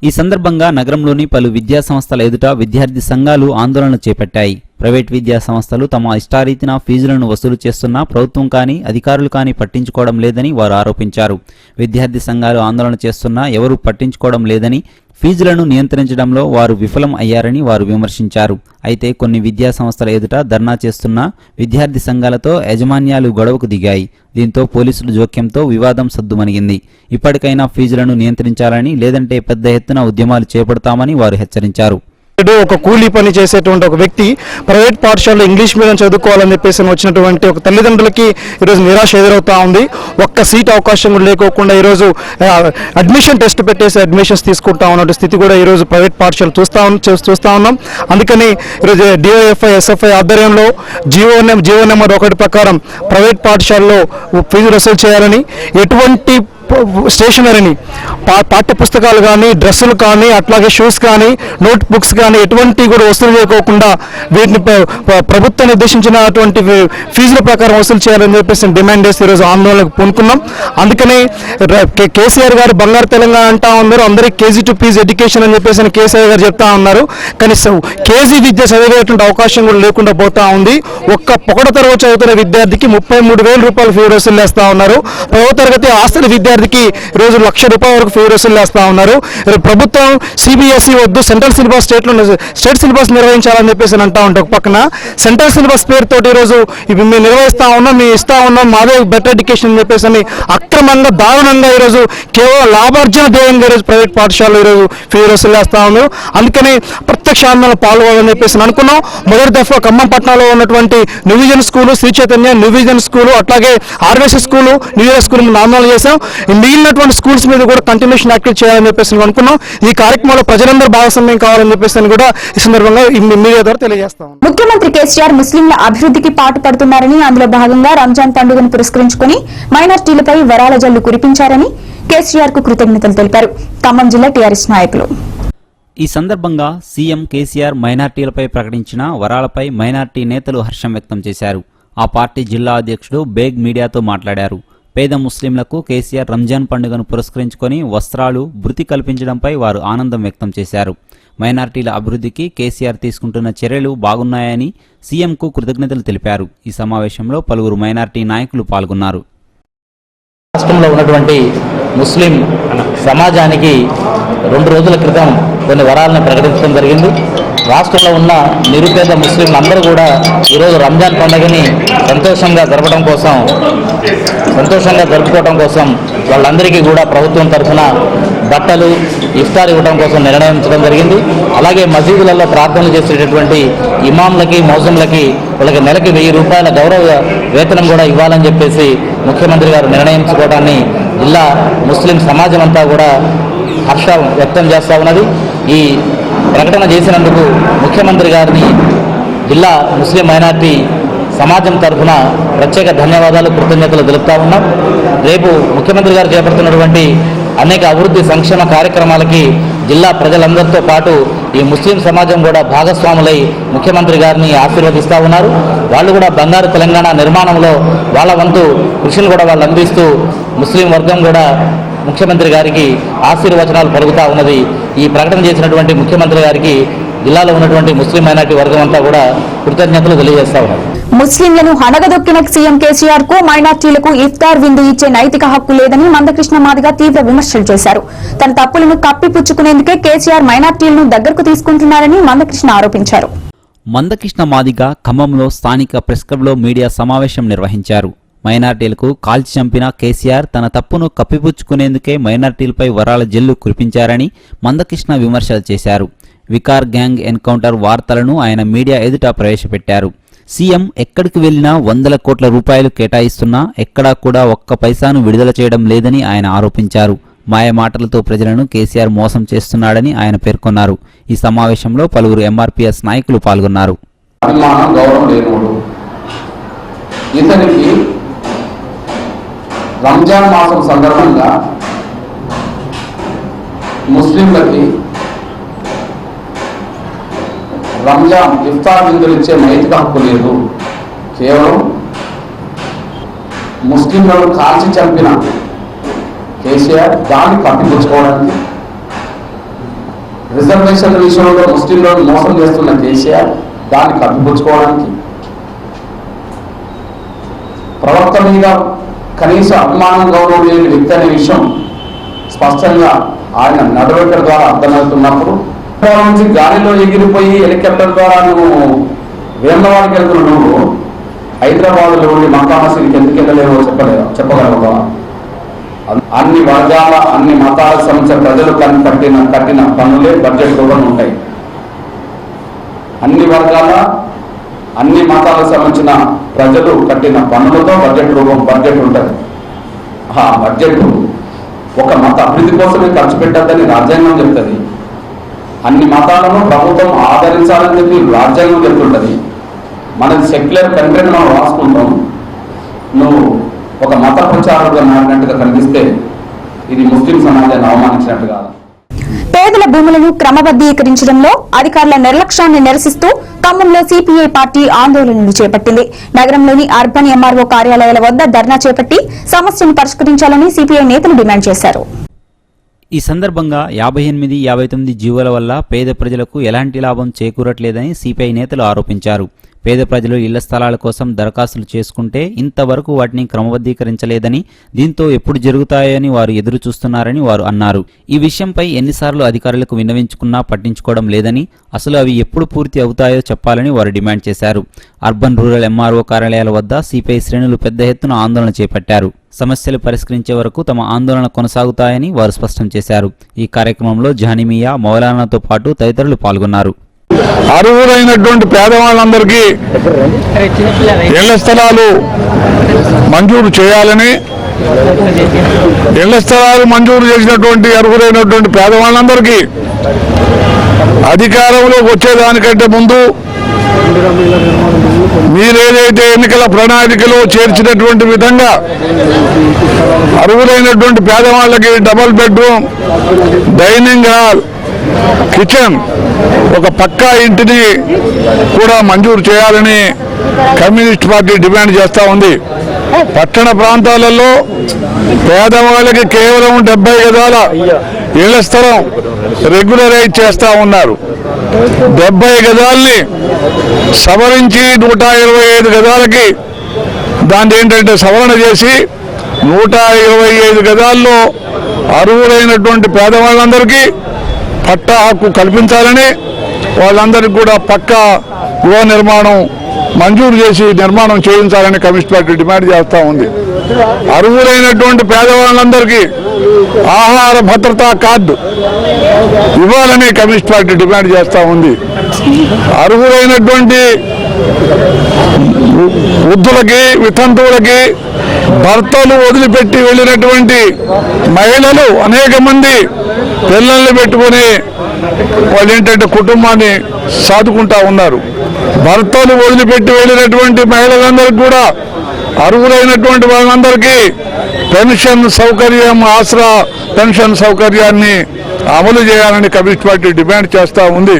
ఈ సందర్భంగా నగరంలోని పలు విద్యా సంస్థల ఎదుట విద్యార్థి సంఘాలు ఆందోళన చేపట్టాయి. ప్రైవేట్ విద్యా సంస్థలు తమ ఇష్టారీతిన ఫీజులను వసూలు చేస్తున్నా ప్రభుత్వం కానీ అధికారులు కానీ పట్టించుకోవడం లేదని వారు ఆరోపించారు. విద్యార్థి సంఘాలు ఆందోళన చేస్తున్నా ఎవరూ పట్టించుకోవడం లేదని, ఫీజులను నియంత్రించడంలో వారు విఫలం అయ్యారని వారు విమర్శించారు. అయితే కొన్ని విద్యా సంస్థల ఎదుట ధర్నా చేస్తున్న విద్యార్థి సంఘాలతో యాజమాన్యాలు గొడవకు దిగాయి. దీంతో పోలీసుల జోక్యంతో వివాదం సద్దుమణిగింది. ఇప్పటికైనా ఫీజులను నియంత్రించాలని, లేదంటే పెద్ద ఎత్తున ఉద్యమాలు చేపడతామని వారు హెచ్చరించారు. ఒక కూలీ పని చేసేటువంటి ఒక వ్యక్తి ప్రైవేట్ పాఠశాలలో ఇంగ్లీష్ మీడియం చదువుకోవాలని చెప్పేసి వచ్చినటువంటి ఒక తల్లిదండ్రులకి ఈరోజు నిరాశ ఎదురవుతా ఉంది. ఒక్క సీట్ అవకాశం కూడా లేకోకుండా ఈరోజు అడ్మిషన్ టెస్ట్ పెట్టేసి అడ్మిషన్స్ తీసుకుంటా ఉన్న స్థితి కూడా ఈరోజు ప్రైవేట్ పాఠశాలలు చూస్తూ ఉన్నాం. అందుకని ఈరోజు డిఓఎఫ్ఐ ఎస్ఎఫ్ఐ ఆధ్వర్యంలో జీవో నెంబర్ 1 ప్రకారం ప్రైవేట్ పాఠశాలలో ఫీజు వసూలు చేయాలని, ఎటువంటి స్టేషనరీని పాఠ్య పుస్తకాలు కానీ, డ్రెస్సులు కానీ, అట్లాగే షూస్ కానీ, నోట్ బుక్స్ కానీ ఎటువంటి కూడా వసూలు చేయకోకుండా వీటిని ప్రభుత్వం నిర్దేశించినటువంటి ఫీజుల ప్రకారం వసూలు చేయాలని చెప్పేసి డిమాండ్ చేసి ఈరోజు ఆందోళనకు పూనుకున్నాం. అందుకని కేసీఆర్ గారు బంగారు తెలంగాణ అంటా ఉన్నారు, అందరికీ కేజీ టు పీజీ ఎడ్యుకేషన్ అని చెప్పేసి కేసీఆర్ గారు చెప్తా ఉన్నారు. కానీ కేజీ విద్య చదివేటువంటి అవకాశం కూడా లేకుండా పోతా ఉంది. ఒక్క 1వ తరగతి చదువుతున్న విద్యార్థికి 33,000 రూపాయలు ఫీ వసూలు చేస్తా ఉన్నారు. 10వ తరగతి ఆస్తుల విద్యార్థికి ఈరోజు ₹1,00,000 వరకు ఫీ వసూలు చేస్తా ఉన్నారు. ప్రభుత్వం సిబిఎస్ఈ వద్దు, సెంట్రల్ సిలబస్ స్టేట్ సిలబస్ నిర్వహించాలని చెప్పేసి అంటా ఉంటాం. ఒక పక్కన సెంట్రల్ సిలబస్ పేరుతో ఈరోజు మేము నిర్వహిస్తా ఉన్నాం, మేము ఇస్తా ఉన్నాం, మాదే బెటర్ ఎడ్యుకేషన్ అని చెప్పేసి అక్రమంగా దారుణంగా ఈరోజు కేవలం లాభార్జన ధ్యేయంగా ఈరోజు ప్రైవేట్ పాఠశాలలో ఈరోజు ఫీ వసూలు చేస్తా ఉన్నారు. అందుకని ప్రత్యక్ష ఆందోళన పాల్గొనాలని చెప్పేసి అనుకున్నాం. మొదటి దఫా ఖమ్మం పట్టణంలో ఉన్నటువంటి న్యూవిజన్ స్కూలు, శ్రీ చైతన్య న్యూవిజన్ స్కూలు, అట్లాగే ఆర్వీఎస్ స్కూలు, న్యూఇయర్ స్కూల్ ముందు ఆందోళన చేశాం. మిగిలినటువంటి స్కూల్స్ మీద కూడా కంటిన్యూషన్ యాక్టివ్ చేయాలని చెప్పేసి అనుకున్నాం. ఈ కార్యక్రమంలో ప్రజలందరూ భాగస్వామ్యం కావాలని చెప్పేసి కూడా ఈ సందర్భంగా మీడియా ద్వారా తెలియజేస్తాం. ముఖ్యమంత్రి కేసీఆర్ ముస్లింల అభివృద్ధికి పాటుపడుతున్నారని, అందులో భాగంగా రంజాన్ పండుగను పురస్కరించుకుని మైనార్టీలపై వరాల జల్లు కురిపించారని కేసీఆర్ కు కృతజ్ఞతలు తెలిపారు ఖమ్మం జిల్లా టీఆర్ఎస్ నాయకులు. ఈ సందర్భంగా సీఎం కేసీఆర్ మైనార్టీలపై ప్రకటించిన వరాలపై మైనార్టీ నేతలు హర్షం వ్యక్తం చేశారు. ఆ పార్టీ జిల్లా అధ్యక్షుడు బేగ్ మీడియాతో మాట్లాడారు. పేద ముస్లింలకు కేసీఆర్ రంజాన్ పండుగను పురస్కరించుకొని వస్త్రాలు, భృతి కల్పించడంపై వారు ఆనందం వ్యక్తం చేశారు. మైనార్టీల అభివృద్ధికి కేసీఆర్ తీసుకుంటున్న చర్యలు బాగున్నాయని సీఎంకు కృతజ్ఞతలు తెలిపారు. ఈ సమావేశంలో పలువురు మైనార్టీ నాయకులు పాల్గొన్నారు. రాష్ట్రంలో ఉన్నటువంటి ముస్లిం సమాజానికి 2 రోజుల క్రితం కొన్ని వరాలను ప్రకటించడం జరిగింది. రాష్ట్రంలో ఉన్న నిరుపేద ముస్లింలందరూ కూడా ఈరోజు రంజాన్ పండుగని సంతోషంగా జరుపుకోవడం కోసం వాళ్ళందరికీ కూడా ప్రభుత్వం తరఫున బట్టలు, ఇఫ్తార్ ఇవ్వడం కోసం నిర్ణయించడం జరిగింది. అలాగే మసీదులలో ప్రార్థనలు చేసేటటువంటి ఇమాంలకి, మౌజంలకి వాళ్ళకి నెలకి ₹1000 గౌరవ వేతనం కూడా ఇవ్వాలని చెప్పేసి ముఖ్యమంత్రి గారు నిర్ణయించుకోవడాన్ని జిల్లా ముస్లిం సమాజం అంతా కూడా హర్షం వ్యక్తం చేస్తూ ఉన్నది. ఈ ప్రకటన చేసినందుకు ముఖ్యమంత్రి గారిని జిల్లా ముస్లిం మైనార్టీ సమాజం తరఫున ప్రత్యేక ధన్యవాదాలు, కృతజ్ఞతలు తెలుపుతా ఉన్నాం. రేపు ముఖ్యమంత్రి గారు చేపడుతున్నటువంటి అనేక అభివృద్ధి సంక్షేమ కార్యక్రమాలకి జిల్లా ప్రజలందరితో పాటు ఈ ముస్లిం సమాజం కూడా భాగస్వాములై ముఖ్యమంత్రి గారిని ఆశీర్వదిస్తూ ఉన్నారు. వాళ్ళు కూడా బంగారు తెలంగాణ నిర్మాణంలో వాళ్ళ వంతు కృషిని కూడా వాళ్ళు అందిస్తూ ముస్లిం వర్గం కూడా ముఖ్యమంత్రి గారికి ఆశీర్వచనాలు పలుకుతా ఉన్నది. ఈ ప్రకటన చేసినటువంటి ముఖ్యమంత్రి గారికి జిల్లాలో ఉన్నటువంటి ముస్లిం మైనార్టీ వర్గం అంతా కూడా కృతజ్ఞతలు తెలియజేస్తా ఉన్నారు. ముస్లింలను హనగదొక్కిన సీఎం కేసీఆర్ కు మైనార్టీలకు ఇఫ్తార్ విందు ఇచ్చే నైతిక హక్కు లేదని మందకృష్ణ మాదిగ తీవ్ర విమర్శలు చేశారు. తన తప్పులను కప్పిపుచ్చుకునేందుకే కేసీఆర్ మైనార్టీలను దగ్గరకు తీసుకుంటున్నారని మందకృష్ణ ఆరోపించారు. మందకృష్ణ మాదిగ ఖమ్మంలో స్థానిక ప్రెస్ క్లబ్లో మీడియా సమావేశం నిర్వహించారు. మైనార్టీలకు కాల్చి చంపిన కేసీఆర్ తన తప్పును కప్పిపుచ్చుకునేందుకే మైనార్టీలపై వరాల జల్లు కురిపించారని మందకృష్ణ విమర్శలు చేశారు. వికార్ గ్యాంగ్ ఎన్కౌంటర్ వార్తలను ఆయన మీడియా ఎదుట ప్రవేశపెట్టారు. సీఎం ఎక్కడికి వెళ్లినా ₹100 కోట్ల కేటాయిస్తున్నా ఎక్కడా కూడా ఒక్క పైసాను విడుదల చేయడం లేదని ఆయన ఆరోపించారు. మాయమాటలతో ప్రజలను కేసీఆర్ మోసం చేస్తున్నాడని ఆయన పేర్కొన్నారు. ఈ సమావేశంలో పలువురు ఎంఆర్పీఎస్ నాయకులు పాల్గొన్నారు. ఇతనికి రంజాన్ మాసం సందర్భంగా ముస్లింలకి రంజాన్ ఇఫ్తార్ విందులు ఇచ్చే నైతిక హక్కు లేదు. కేవలం ముస్లింలను కాల్చి చంపిన కేసీఆర్ దాన్ని కప్పిపుచ్చుకోవడానికి, రిజర్వేషన్ల విషయంలో ముస్లింలను మోసం చేస్తున్న కేసీఆర్ దాన్ని కప్పిపుచ్చుకోవడానికి, ప్రవక్త మీద కనీస అభిమానం గౌరవం లేని వ్యక్తి అనే విషయం స్పష్టంగా ఆయన నడవడికల ద్వారా అర్థమవుతున్నప్పుడు నుంచి గాలిలో ఎగిరిపోయి హెలికాప్టర్ ద్వారా నువ్వు వేమవాడికి వెళ్తున్న నువ్వు హైదరాబాద్లో ఉండి మక్కా మసీదుకి ఎందుకు వెళ్ళలేవో చెప్పగలవా? అన్ని వర్గాల, అన్ని మతాలకు సంబంధించిన ప్రజలు కట్టిన పన్నులే బడ్జెట్ రూపంలో ఉంటాయి. వర్గాల అన్ని మతాలకు సంబంధించిన ప్రజలు కట్టిన పన్నులతో బడ్జెట్ ఉంటుంది. ఆ బడ్జెట్ ఒక మత అభివృద్ధి కోసమే ఖర్చు పెట్టద్దని రాజ్యాంగం చెప్తుంది. అన్ని మతాలను ప్రభుత్వం ఆదరించాలని చెప్పి రాజ్యాంగం చెప్తుంటుంది. మనది సెక్యులర్ కంట్రీని మనం రాసుకుంటాం. నువ్వు ఒక మత ప్రచారుడుగా మారినట్టుగా కనిపిస్తే ఇది ముస్లిం సమాజాన్ని అవమానించినట్టు కాదు. పేదల భూములను క్రమబద్దీకరించడంలో అధికారుల నిర్లక్ష్యాన్ని నిరసిస్తూ ఖమ్మంలో సిపిఐ పార్టీ ఆందోళనలు చేపట్టింది. నగరంలోని అర్బన్ ఎంఆర్ఓ కార్యాలయాల వద్ద ధర్నా చేపట్టి సమస్యను పరిష్కరించాలని సిపిఐ నేతలు డిమాండ్ చేశారు. ఈ సందర్భంగా 58, 59 జీవోల వల్ల పేద ప్రజలకు ఎలాంటి లాభం చేకూరట్లేదని సిపిఐ నేతలు ఆరోపించారు. పేద ప్రజలు ఇళ్ల స్థలాల కోసం దరఖాస్తులు చేసుకుంటే ఇంతవరకు వాటిని క్రమబద్ధీకరించలేదని, దీంతో ఎప్పుడు జరుగుతాయని వారు ఎదురు చూస్తున్నారని వారు అన్నారు. ఈ విషయంపై ఎన్నిసార్లు అధికారులకు విన్నవించుకున్నా పట్టించుకోవడం లేదని, అసలు అవి ఎప్పుడు పూర్తి అవుతాయో చెప్పాలని వారు డిమాండ్ చేశారు. అర్బన్ రూరల్ ఎంఆర్ఓ కార్యాలయాల వద్ద సిపిఐ శ్రేణులు పెద్ద ఎత్తున ఆందోళన చేపట్టారు. సమస్యలు పరిష్కరించే వరకు తమ ఆందోళన కొనసాగుతాయని వారు స్పష్టం చేశారు. ఈ కార్యక్రమంలో జానిమియా, మౌలానాతో పాటు తదితరులు పాల్గొన్నారు. అర్హులైనటువంటి పేదవాళ్ళందరికీ ఇళ్ల స్థలాలు మంజూరు చేయాలని, ఇళ్ల స్థలాలు మంజూరు చేసినటువంటి అర్హులైనటువంటి పేదవాళ్ళందరికీ అధికారంలోకి వచ్చేదానికంటే ముందు మీరేదైతే ఎన్నికల ప్రణాళికలో చేర్చినటువంటి విధంగా అర్హులైనటువంటి పేదవాళ్ళకి double bedroom, dining hall, kitchen, ఒక పక్కా ఇంటిని కూడా మంజూరు చేయాలని కమ్యూనిస్ట్ పార్టీ డిమాండ్ చేస్తూ ఉంది. పట్టణ ప్రాంతాలలో పేదవాళ్ళకి కేవలం 70 గజాల ఇళ్ల స్థలం రెగ్యులరైజ్ చేస్తూ ఉన్నారు. 70 గజాలని సవరించి 125 గజాలకి దాన్ని ఏంటంటే సవరణ చేసి 125 గజాల్లో అర్హులైనటువంటి పేదవాళ్ళందరికీ పట్టా హక్కు కల్పించాలని, వాళ్ళందరికీ కూడా పక్కా గృహ నిర్మాణం మంజూరు చేసి నిర్మాణం చేయించాలని కమ్యూనిస్ట్ పార్టీ డిమాండ్ చేస్తూ ఉంది. అర్హులైనటువంటి పేదవాళ్ళందరికీ ఆహార భద్రతా కార్డు ఇవ్వాలని కమ్యూనిస్ట్ పార్టీ డిమాండ్ చేస్తూ ఉంది. అర్హులైనటువంటి వృద్ధులకి, వితంతువులకి, భర్తలు వదిలిపెట్టి వెళ్ళినటువంటి మహిళలు అనేక మంది పిల్లల్ని పెట్టుకుని వాళ్ళు ఏంటంటే కుటుంబాన్ని సాదుకుంటా ఉన్నారు. భర్తలు వదిలిపెట్టి వెళ్ళినటువంటి మహిళలందరికీ కూడా అర్హులైనటువంటి వాళ్ళందరికీ పెన్షన్ సౌకర్యం, ఆసరా పెన్షన్ సౌకర్యాన్ని అమలు చేయాలని కమ్యూనిస్ట్ పార్టీ డిమాండ్ చేస్తూ ఉంది.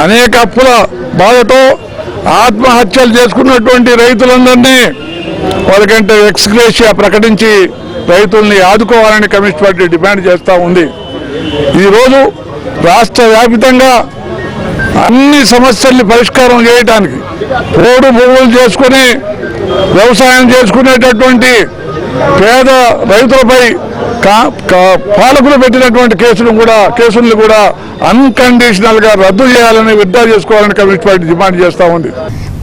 అనేక అప్పుల బాధతో ఆత్మహత్యలు చేసుకున్నటువంటి రైతులందరినీ వాళ్ళకంటే ఎక్స్గ్రేషియా ప్రకటించి రైతుల్ని ఆదుకోవాలని కమ్యూనిస్ట్ పార్టీ డిమాండ్ చేస్తూ ఉంది. ఈరోజు రాష్ట్ర వ్యాప్తంగా అన్ని సమస్యల్ని పరిష్కారం చేయడానికి పోడు భూములు చేసుకుని వ్యవసాయం చేసుకునేటటువంటి పేద రైతులపై పాలకులు పెట్టినటువంటి కేసులను కూడా అన్కండిషనల్ గా రద్దు చేయాలని, విత్డ్రా చేసుకోవాలని కమ్యూనిస్ట్ పార్టీ డిమాండ్ చేస్తూ ఉంది.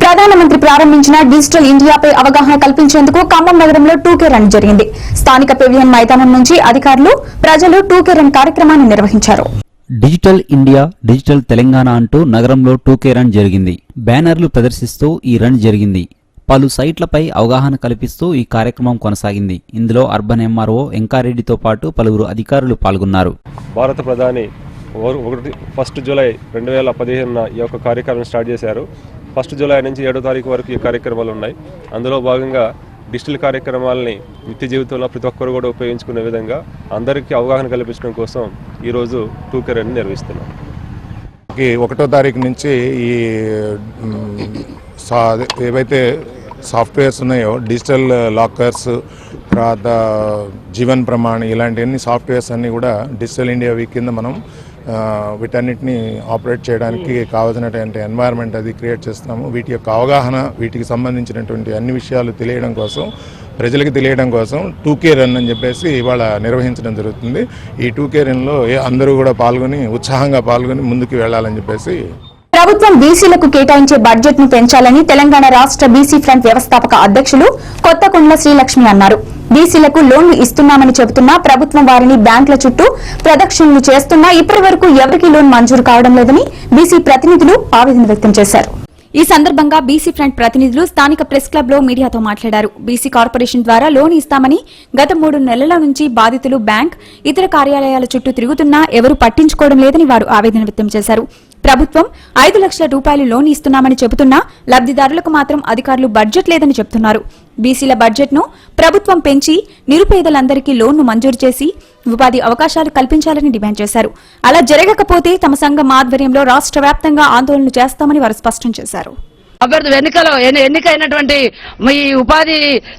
ప్రధానమంత్రి ప్రారంభించిన డిజిటల్ ఇండియాపై అవగాహన కల్పించేందుకు ఖమ్మం నగరంలో 2K రన్ జరిగింది. స్థానిక పెవిలియన్ మైదానం నుంచి అధికారులు, ప్రజలు 2K రన్ కార్యక్రమాన్ని నిర్వహించారు. డిజిటల్ ఇండియా, డిజిటల్ తెలంగాణ అంటూ నగరంలో 2K రన్ జరిగింది. బ్యానర్లు ప్రదర్శిస్తూ ఈ రన్ జరిగింది. పలు సైట్లపై అవగాహన కల్పిస్తూ ఈ కార్యక్రమం కొనసాగింది. ఇందులో అర్బన్ ఎంఆర్ఓ వెంకారెడ్డితో పాటు పలువురు అధికారులు పాల్గొన్నారు. భారత ప్రధాని 1 జూలై 2015 ఈ యొక్క కార్యక్రమం స్టార్ట్ చేశారు. 1 జూలై నుంచి 7వ తారీఖు వరకు ఈ కార్యక్రమాలు ఉన్నాయి. అందులో భాగంగా డిజిటల్ కార్యక్రమాలని నిత్య జీవితంలో ప్రతి ఒక్కరు కూడా ఉపయోగించుకునే విధంగా అందరికీ అవగాహన కల్పించడం కోసం ఈరోజు 2K రన్ నిర్వహిస్తున్నాం. 1వ తారీఖు నుంచి ఈ ఏవైతే సాఫ్ట్వేర్స్ ఉన్నాయో డిజిటల్ లాకర్స్, తర్వాత జీవన్ ప్రమాణ్, ఇలాంటివన్నీ సాఫ్ట్వేర్స్ అన్నీ కూడా డిజిటల్ ఇండియా వీక్ కింద మనం వీటన్నిటిని ఆపరేట్ చేయడానికి కావాల్సినటువంటి ఎన్వైరన్మెంట్ అది క్రియేట్ చేస్తున్నాము. వీటి యొక్క అవగాహన, వీటికి సంబంధించినటువంటి అన్ని విషయాలు తెలియడం కోసం, ప్రజలకు తెలియడం కోసం 2K రన్ అని చెప్పేసి ఇవాళ నిర్వహించడం జరుగుతుంది. ఈ 2K రన్లో అందరూ కూడా ఉత్సాహంగా పాల్గొని ముందుకు వెళ్లాలని చెప్పేసి. ప్రభుత్వం బీసీలకు కేటాయించే బడ్జెట్ ను పెంచాలని తెలంగాణ రాష్ట్ర బీసీ ఫ్రంట్ వ్యవస్థాపక అధ్యక్షులు కొత్తకొండల శ్రీలక్ష్మి అన్నారు. బీసీలకు లోన్లు ఇస్తున్నామని చెబుతున్నా ప్రభుత్వం వారిని బ్యాంకుల చుట్టూ ప్రదక్షిణలు చేస్తున్నా ఇప్పటి వరకు ఎవరికీ లోన్ మంజూరు కావడం లేదని బీసీ ప్రతినిధులు ఆవేదన వ్యక్తం చేశారు. ఈ సందర్భంగా బీసీ ఫ్రంట్ ప్రతినిధులు స్థానిక ప్రెస్ క్లబ్ లో మీడియాతో మాట్లాడారు. బీసీ కార్పొరేషన్ ద్వారా లోన్ ఇస్తామని గత 3 నెలల నుంచి బాధితులు బ్యాంక్, ఇతర కార్యాలయాల చుట్టూ తిరుగుతున్నా ఎవరూ పట్టించుకోవడం లేదని వారు ఆవేదన వ్యక్తం చేశారు. ప్రభుత్వం 5 లక్షల రూపాయలు లోన్ ఇస్తున్నామని చెబుతున్నా లబ్దిదారులకు మాత్రం అధికారులు బడ్జెట్ లేదని చెబుతున్నారు. బీసీల బడ్జెట్ ను ప్రభుత్వం పెంచి నిరుపేదలందరికీ లోన్ను మంజూరు చేసి ఉపాధి అవకాశాలు కల్పించాలని డిమాండ్ చేశారు. అలా జరగకపోతే తమ సంఘం ఆధ్వర్యంలో రాష్ట్ర వ్యాప్తంగా ఆందోళనలు చేస్తామని వారు స్పష్టం చేశారు. అభ్యర్థి ఎన్నికైనటువంటి ఈ ఉపాధి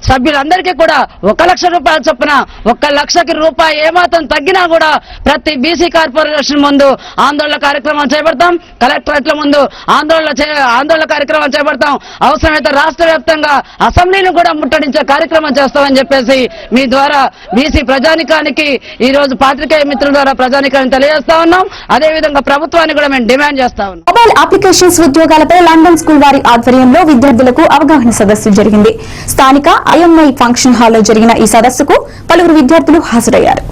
సభ్యులందరికీ కూడా 1 లక్ష రూపాయల చొప్పున 1 లక్షకి రూపాయి ఏమాత్రం తగ్గినా కూడా ప్రతి బీసీ కార్పొరేషన్ ముందు ఆందోళన కార్యక్రమాలు చేపడతాం. కలెక్టరేట్ల ముందు ఆందోళన కార్యక్రమాలు చేపడతాం. అవసరమైతే రాష్ట్ర వ్యాప్తంగా అసెంబ్లీని కూడా ముట్టడించే కార్యక్రమం చేస్తామని చెప్పేసి మీ ద్వారా బీసీ ప్రజానికానికి ఈ రోజు పాత్రికేయ మిత్రుల ద్వారా ప్రజానికాన్ని తెలియజేస్తా ఉన్నాం. అదేవిధంగా ప్రభుత్వాన్ని కూడా మేము డిమాండ్ చేస్తా ఉన్నాం. మొబైల్ అప్లికేషన్స్ ఉద్యోగాలపై లండన్ స్కూల్ వారి ఆధ్వర్యంలో విద్యార్థులకు అవగాహన సదస్సు జరిగింది. స్థానిక ఐఎంఐ ఫంక్షన్ హాల్లో జరిగిన ఈ సదస్సుకు పలువురు విద్యార్థులు హాజరయ్యారు.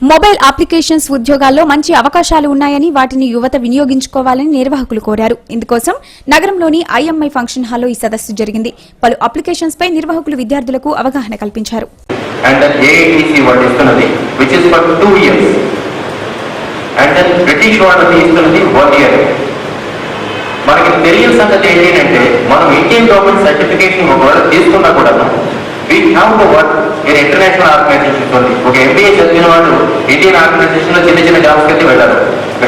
మొబైల్ అప్లికేషన్స్ ఉద్యోగాల్లో మంచి అవకాశాలు ఉన్నాయని వాటిని యువత వినియోగించుకోవాలని నిర్వాహకులు కోరారు. ఇందుకోసం నగరంలోని ఐఎంఐ ఫంక్షన్ హాల్లో ఈ సదస్సు జరిగింది. పలు అప్లికేషన్స్ పై నిర్వాహకులు విద్యార్థులకు అవగాహన కల్పించారు. మనకి తెలియని సంగతి ఏంటంటే మనం ఇండియన్ గవర్నమెంట్ సర్టిఫికేషన్ ఒకవేళ తీసుకున్నా కూడా we have to work in international organisations ఉంది. ఒక ఎంబీఏ చదివిన వాళ్ళు ఇండియన్ ఆర్గనైజేషన్ లో చిన్న జాబ్స్కి అయితే వెళ్ళారు.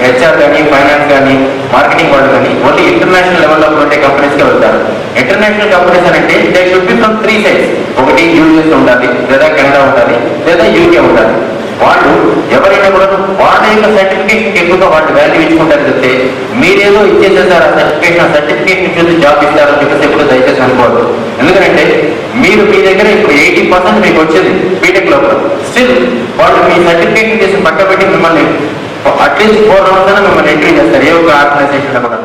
హెచ్ఆర్ కానీ, ఫైనాన్స్ కానీ, మార్కెటింగ్ వాళ్ళు కానీ ఓన్లీ ఇంటర్నేషనల్ లెవెల్లో ఉండే కంపెనీస్కి వెళ్తారు. ఇంటర్నేషనల్ కంపెనీస్ అంటే they should be from 3 sides. ఒకటి యూఎస్ ఉండాలి, లేదా కెనడా ఉండాలి, లేదా యూకే ఉండాలి. వాళ్ళు ఎవరైనా కూడా వాళ్ళ యొక్క సర్టిఫికేషన్ ఎక్కువగా వాళ్ళు వాల్యూ ఇచ్చుకుంటారు చెప్తే మీరేదో ఇచ్చేసేసారు ఆ సర్టిఫికేషన్ చూసి జాబ్ ఇస్తారని చెప్పేసి ఎప్పుడు దయచేసి అనుకోవద్దు. ఎందుకంటే మీరు మీ దగ్గర ఇప్పుడు 80% మీకు వచ్చేది బీటెక్ లోపల స్టిల్ వాళ్ళు మీ సర్టిఫికేషన్ చేసి పక్క పెట్టి మిమ్మల్ని అట్లీస్ట్ 4 rounds అయినా మిమ్మల్ని ఎంట్రీ చేస్తారు ఏ ఒక్క ఆర్గనైజేషన్ కూడా.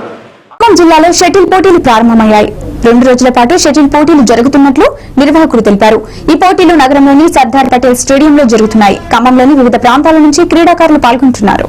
ఖమ్మం జిల్లాలో షటిల్ పోటీలు ప్రారంభమయ్యాయి. 2 రోజుల పాటు షటిల్ పోటీలు జరుగుతున్నట్లు నిర్వాహకులు తెలిపారు. ఈ పోటీలు నగరంలోని సర్దార్ పటేల్ స్టేడియంలో జరుగుతున్నాయి. ఖమ్మంలోని వివిధ ప్రాంతాల నుంచి క్రీడాకారులు పాల్గొంటున్నారు.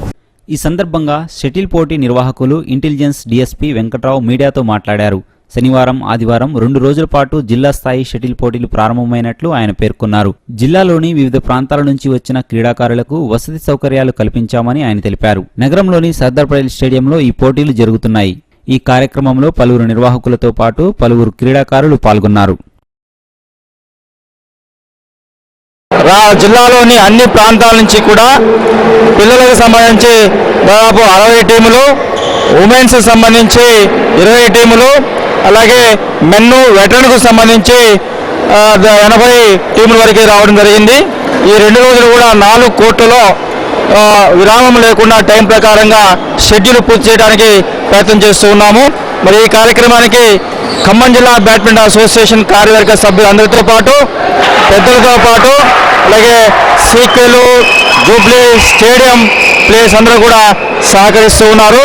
ఈ సందర్భంగా షటిల్ పోటీ నిర్వాహకులు ఇంటెలిజెన్స్ డీఎస్పీ వెంకట్రావు మీడియాతో మాట్లాడారు. శనివారం, ఆదివారం 2 రోజుల పాటు జిల్లా స్థాయి షటిల్ పోటీలు ప్రారంభమైనట్లు ఆయన పేర్కొన్నారు. జిల్లాలోని వివిధ ప్రాంతాల నుంచి వచ్చిన క్రీడాకారులకు వసతి సౌకర్యాలు కల్పించామని ఆయన తెలిపారు. నగరంలోని సర్దార్ పటేల్ స్టేడియంలో ఈ పోటీలు జరుగుతున్నాయి. ఈ కార్యక్రమంలో పలువురు నిర్వాహకులతో పాటు పలువురు క్రీడాకారులు పాల్గొన్నారు. జిల్లాలోని అన్ని ప్రాంతాల నుంచి కూడా పిల్లలకు సంబంధించి దాదాపు 60 టీములు, ఉమెన్స్ సంబంధించి 20 టీములు, అలాగే మెన్ను వెటరన్కు సంబంధించి 80 టీముల వరకు రావడం జరిగింది. ఈ 2 రోజులు కూడా 4 కోర్టులో విరామం లేకుండా టైం ప్రకారంగా షెడ్యూల్ పూర్తి చేయడానికి ప్రయత్నం చేస్తూ ఉన్నాము. మరి ఈ కార్యక్రమానికి ఖమ్మం జిల్లా బ్యాడ్మింటన్ అసోసియేషన్ కార్యవర్గ సభ్యులందరితో పాటు పెద్దలతో పాటు అలాగే సీక్వెలు, జూబ్లీ స్టేడియం ప్లేయర్స్ అందరూ కూడా సహకరిస్తూ ఉన్నారు.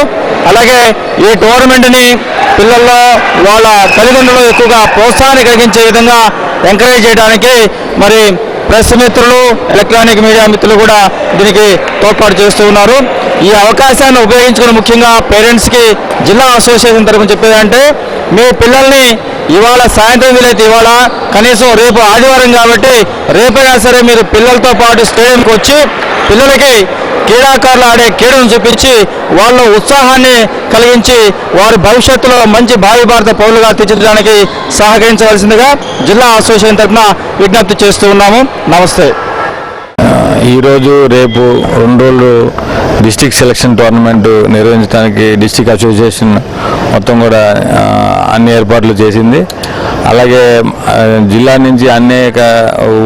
అలాగే ఈ టోర్నమెంట్ని పిల్లల్లో వాళ్ళ తల్లిదండ్రులు ఎక్కువగా ప్రోత్సాహాన్ని కలిగించే విధంగా ఎంకరేజ్ చేయడానికి మరి ప్రెస్ మిత్రులు, ఎలక్ట్రానిక్ మీడియా మిత్రులు కూడా దీనికి తోడ్పాటు చేస్తూ ఉన్నారు. ఈ అవకాశాన్ని ఉపయోగించుకుని ముఖ్యంగా పేరెంట్స్కి జిల్లా అసోసియేషన్ తరఫున చెప్పేదంటే మీ పిల్లల్ని ఇవాళ సాయంత్రం వీలైతే ఇవాళ కనీసం రేపు ఆదివారం కాబట్టి రేపైనా సరే మీరు పిల్లలతో పాటు స్టేడియంకి వచ్చి పిల్లలకి క్రీడాకారులు ఆడే క్రీడను చూపించి వాళ్ళ ఉత్సాహాన్ని కలిగించి వారి భవిష్యత్తులో మంచి భావి భారత పౌరులుగా తీర్చిదిద్దడానికి సహకరించవలసిందిగా జిల్లా అసోసియేషన్ తరఫున విజ్ఞప్తి చేస్తూ ఉన్నాము. నమస్తే. ఈరోజు రేపు 2 రోజులు డిస్ట్రిక్ట్ సెలక్షన్ టోర్నమెంట్ నిర్వహించడానికి డిస్ట్రిక్ట్ అసోసియేషన్ మొత్తం కూడా అన్ని ఏర్పాట్లు చేసింది. అలాగే జిల్లా నుంచి అనేక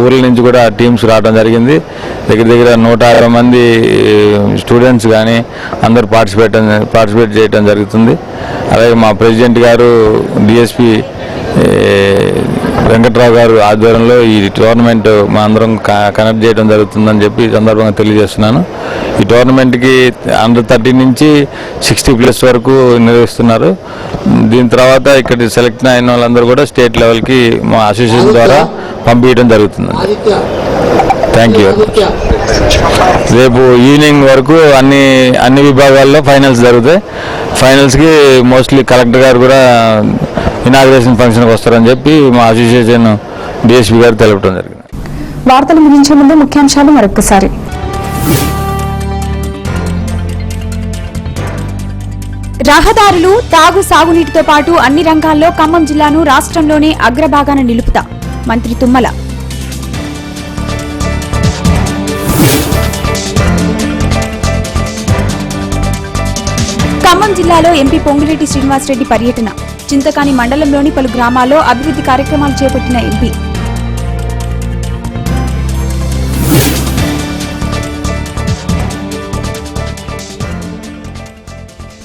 ఊర్ల నుంచి కూడా టీమ్స్ రావడం జరిగింది. దగ్గర 150 మంది స్టూడెంట్స్ కానీ అందరూ పార్టిసిపేట్ చేయడం జరుగుతుంది. అలాగే మా ప్రెసిడెంట్ గారు డిఎస్పి వెంకట్రావు గారు ఆధ్వర్యంలో ఈ టోర్నమెంట్ మా అందరం కనెక్ట్ చేయడం జరుగుతుందని చెప్పి ఈ సందర్భంగా తెలియజేస్తున్నాను. ఈ టోర్నమెంట్కి అండర్ 30 నుంచి 60+ వరకు నిర్వహిస్తున్నారు. దీని తర్వాత ఇక్కడ సెలెక్ట్ అయిన వాళ్ళందరూ కూడా స్టేట్ లెవెల్కి మా అసోసియేషన్ ద్వారా పంపించడం జరుగుతుంది. Thank you. రేపు ఈవినింగ్ వరకు అన్ని విభాగాల్లో ఫైనల్స్ జరుగుతాయి. ఫైనల్స్కి మోస్ట్లీ కలెక్టర్ గారు కూడా ఇనాగ్రేషన్ ఫంక్షన్కి వస్తారని చెప్పి మా అసోసియేషన్ డిఎస్పీ గారు తెలపడం జరిగింది. వార్తలు ముగించే ముందు ముఖ్యాంశాలు మరొకసారి. రహదారులు, తాగు సాగునీటితో పాటు అన్ని రంగాల్లో ఖమ్మం జిల్లాను రాష్ట్రంలోనే అగ్రభాగాన నిలుపుతా మంత్రి తుమ్మల. ఖమ్మం జిల్లాలో ఎంపీ పొంగులేటి శ్రీనివాసరెడ్డి పర్యటన. చింతకాని మండలంలోని పలు గ్రామాల్లో అభివృద్ధి కార్యక్రమాలు చేపట్టిన ఎంపీ.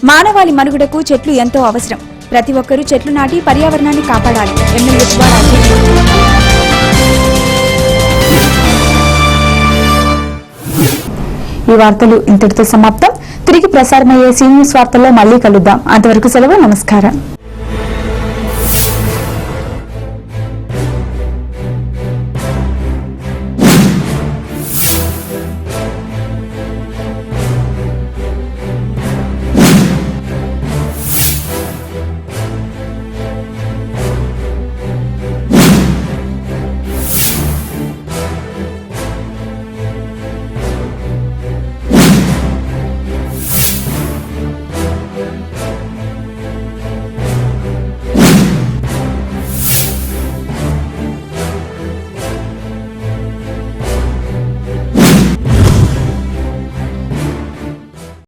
మానవాళి మనుగడకు చెట్లు ఎంతో అవసరం. ప్రతి ఒక్కరూ చెట్లు నాటి పర్యావరణాన్ని కాపాడాలి. ఎమ్మెల్యే శివారాజు. ఈ వార్తలు ఇంతటితో సమాప్తం. తిరిగి ప్రసారమయ్యే సీనియస్ వార్తల్లో మళ్లీ కలుద్దాం. అంతవరకు సెలవు. నమస్కారం.